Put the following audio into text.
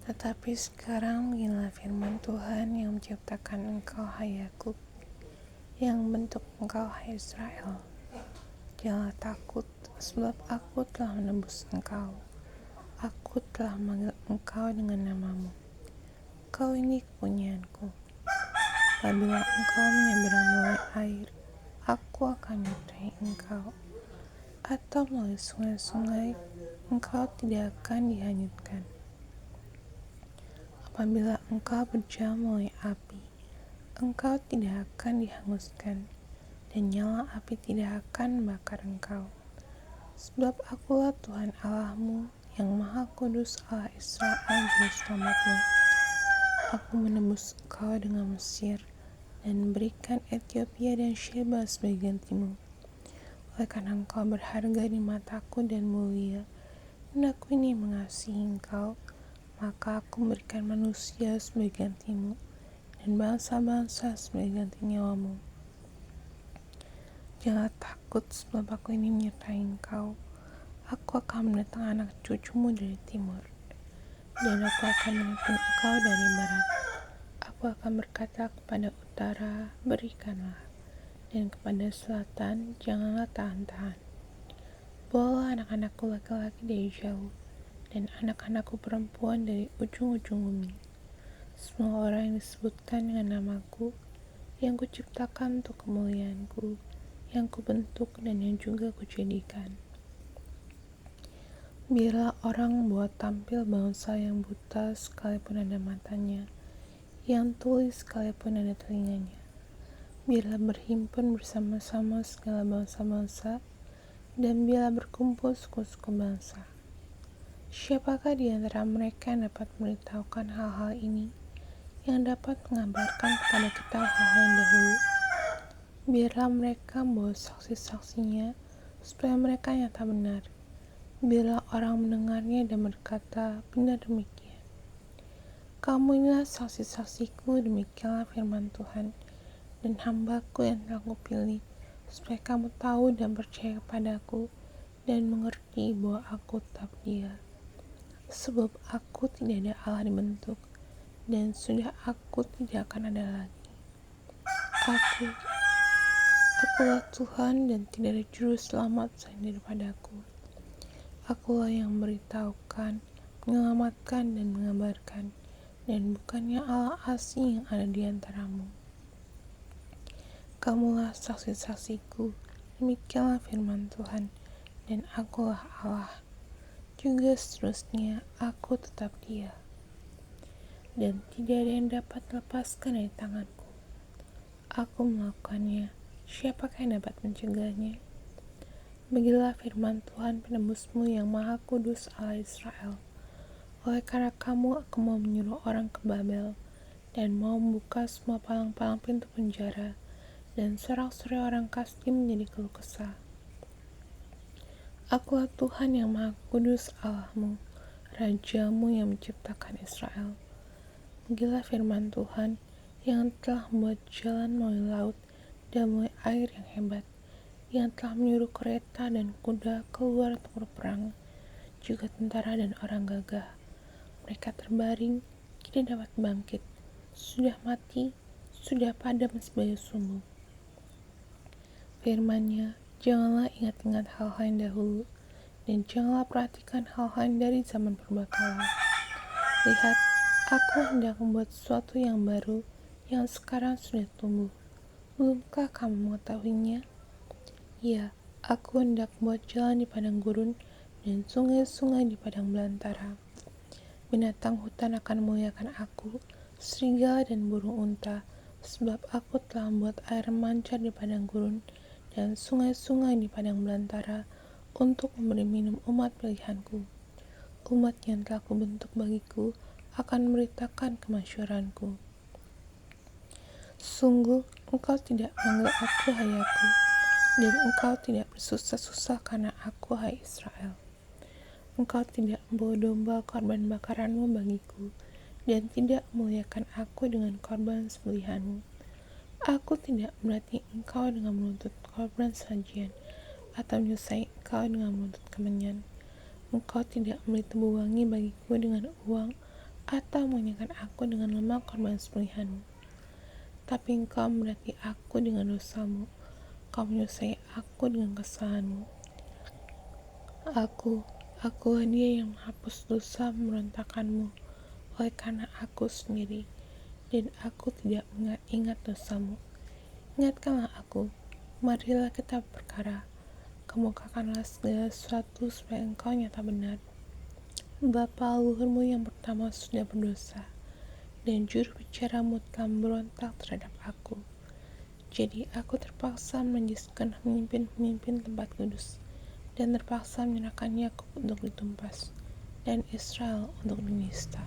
Tetapi sekarang beginilah firman Tuhan yang menciptakan engkau, hai Yakub, yang membentuk engkau, hai Israel. Janganlah takut, sebab aku telah menebus engkau. Aku telah memanggil engkau dengan namamu. Engkau ini kepunyaanku. Apabila engkau menyeberang melalui air, aku akan menyertai engkau. Atau melalui sungai-sungai, engkau tidak akan dihanyutkan. Apabila engkau berjalan melalui api, engkau tidak akan dihanguskan, dan nyala api tidak akan membakar engkau. Sebab akulah Tuhan Allahmu, yang Maha Kudus, Allah Israel, Juru Selamatmu. Aku menebus engkau dengan Mesir, dan memberikan Ethiopia dan Sheba sebagai gantimu. Oleh karena engkau berharga di mataku dan mulia, dan aku ini mengasihi engkau, maka aku memberikan manusia sebagai gantimu, dan bangsa-bangsa sebagai ganti nyawamu. Janganlah takut, sebab aku ini menyertai engkau. Aku akan mendatangkan anak cucumu dari timur, dan aku akan menuntun engkau dari barat. Aku akan berkata kepada utara, berikanlah, dan kepada selatan, janganlah tahan-tahan. Bawalah anak-anakku laki-laki dari jauh, dan anak-anakku perempuan dari ujung-ujung bumi. Semua orang yang disebutkan dengan namaku, yang kuciptakan untuk kemuliaanku, yang kubentuk dan yang juga kujadikan. Biarlah orang membuat tampil bangsa yang buta sekalipun ada matanya, yang tuli sekalipun ada telinganya. Biarlah berhimpun bersama-sama segala bangsa-bangsa, dan biarlah berkumpul suku-suku bangsa. Siapakah di antara mereka yang dapat memberitahukan hal-hal ini, yang dapat mengabarkan kepada kita hal-hal yang dahulu? Biarlah mereka membawa saksi-saksinya, supaya mereka nyata benar. Biarlah orang mendengarnya dan berkata, benar demikian. Kamu inilah saksi-saksiku, demikianlah firman Tuhan, dan hambaku yang telah kupilih, supaya kamu tahu dan percaya kepadaku, dan mengerti bahwa aku tetap Dia. Sebab aku tidak ada Allah dibentuk, dan sudah aku tidak akan ada lagi. Akulah Tuhan, dan tidak ada juru selamat selain daripadaku. Akulah yang memberitahukan, menyelamatkan, dan mengabarkan, dan bukannya Allah asing yang ada di antaramu. Kamulah saksi-saksiku, demikianlah firman Tuhan, dan akulah Allah. Juga seterusnya, aku tetap Dia, dan tidak ada yang dapat melepaskan dari tanganku. Aku melakukannya, siapakah yang dapat mencegahnya? Beginilah firman Tuhan penebusmu yang Maha Kudus, Allah Israel. Oleh karena kamu, aku mau menyuruh orang ke Babel, dan mau membuka semua palang-palang pintu penjara, dan sorak-sorai orang Kasdim menjadi keluh kesah. Akulah Tuhan yang Maha Kudus, Allahmu, Rajamu yang menciptakan Israel. Beginilah firman Tuhan yang telah membuat jalan melalui laut dan melalui air yang hebat, yang telah menyuruh kereta dan kuda keluar untuk berperang, juga tentara dan orang gagah. Mereka terbaring, tidak dapat bangkit, sudah mati, sudah padam sebagai sumbu. Firman-Nya, janganlah ingat-ingat hal-hal yang dahulu, dan janganlah perhatikan hal-hal yang dari zaman purbakala. Lihat, aku hendak membuat sesuatu yang baru, yang sekarang sudah tumbuh. Belumkah kamu mengetahuinya? Ya, aku hendak membuat jalan di padang gurun, dan sungai-sungai di padang belantara. Binatang hutan akan memuliakan aku, serigala dan burung unta, sebab aku telah membuat air memancar di padang gurun, dan sungai-sungai di padang belantara, untuk memberi minum umat pilihanku. Umat yang telah kubentuk bagiku akan memberitakan kemasyhuranku. Sungguh, engkau tidak memanggil aku, hai Yakub, dan engkau tidak bersusah-susah karena aku, hai Israel. Engkau tidak membawa domba korban bakaranmu bagiku, dan tidak memuliakan aku dengan korban sembelihanmu. Aku tidak berarti engkau dengan menuntut korban sajian, atau menyusahai engkau dengan menuntut kemenyan. Engkau tidak membeli tebu wangi bagiku dengan uang, atau mengenyangkan aku dengan lemak korban sembelihanmu. Tapi engkau memberati aku dengan dosamu, kau menyusahai aku dengan kesalahanmu. Akulah dia yang menghapus dosa memberontakanmu, oleh karena aku sendiri, dan aku tidak ingat dosamu. Ingatkanlah aku, marilah kita berperkara, kemukakanlah segala sesuatu supaya engkau nyata benar. Bapa leluhurmu yang pertama sudah berdosa, dan juru bicaramu telah memberontak terhadap aku. Jadi aku terpaksa menajiskan pemimpin-pemimpin tempat kudus, dan terpaksa menyerahkan Yakub untuk ditumpas, dan Israel untuk dinista.